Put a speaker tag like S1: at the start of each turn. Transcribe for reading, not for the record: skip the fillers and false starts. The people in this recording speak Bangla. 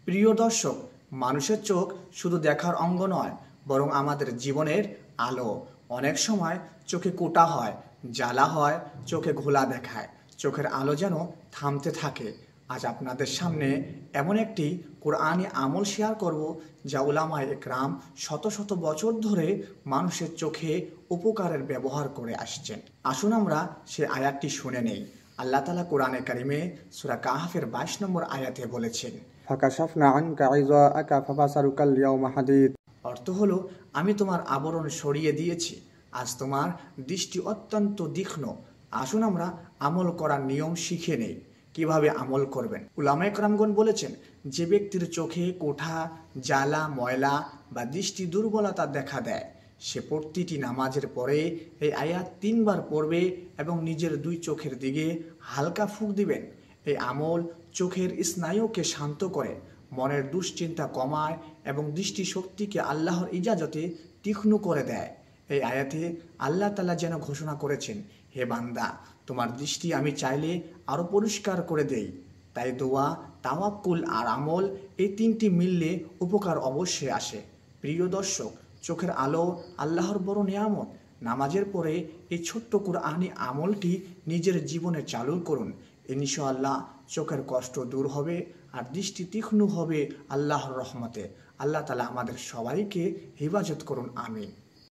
S1: প্রিয় দর্শক, মানুষের চোখ শুধু দেখার অঙ্গ নয়, বরং আমাদের জীবনের আলো। অনেক সময় চোখে কোটা হয়, জ্বালা হয়, চোখে ঘোলা দেখায়, চোখের আলো যেন থামতে থাকে। আজ আপনাদের সামনে এমন একটি কোরআনি আমল শেয়ার করব, যা উলামায়ে একরাম শত শত বছর ধরে মানুষের চোখে উপকারের ব্যবহার করে আসছেন। আসুন আমরা সে আয়াতটি শুনে নেই। আল্লাহ তাআলা কোরআনে কারিমে সূরা কাহফের 22 নম্বর আয়াতে বলেছেন,
S2: ফাকাশাফনা আনকা ইযাআকা ফাবাসারুকাল ইয়াওমা হাদীদ।
S1: অর্থ হলো, আমি তোমার আবরণ সরিয়ে দিয়েছি, আজ তোমার দৃষ্টি অত্যন্ত তীক্ষ্ণ। আসুন আমরা আমল করার নিয়ম শিখে নেই। কিভাবে আমল করবেন? উলামায়ে কেরামগণ বলেছেন, যে ব্যক্তির চোখে কোঠা, জ্বালা, ময়লা বা দৃষ্টি দুর্বলতা দেখা দেয়, সে প্রতিটি নামাজের পরে এই আয়াত 3 বার পড়বে এবং নিজের 2 চোখের দিকে হালকা ফুঁক দিবেন। এই আমল চোখের স্নায়ুকে শান্ত করে, মনের দুশ্চিন্তা কমায় এবং দৃষ্টিশক্তিকে আল্লাহর ইজাজতে তীক্ষ্ণ করে দেয়। এই আয়াতে আল্লাহ তাআলা যেন ঘোষণা করেছেন, হে বান্দা, তোমার দৃষ্টি আমি চাইলে আরও পরিষ্কার করে দেই। তাই দোয়া, তাওয়াক্কুল আর আমল, এই 3টি মিললে উপকার অবশ্যই আসে। প্রিয় দর্শক, চোখের আলো আল্লাহর বড় নিয়ামত। নামাজের পরে এই ছোট্ট কুরআনি আমলটি নিজের জীবনে চালু করুন। ইনশাআল্লাহ চোখের কষ্ট দূর হবে আর দৃষ্টি তীক্ষ্ণ হবে আল্লাহর রহমতে। আল্লাহ তাআলা আমাদের সবাইকে হেফাজত করুন, আমিন।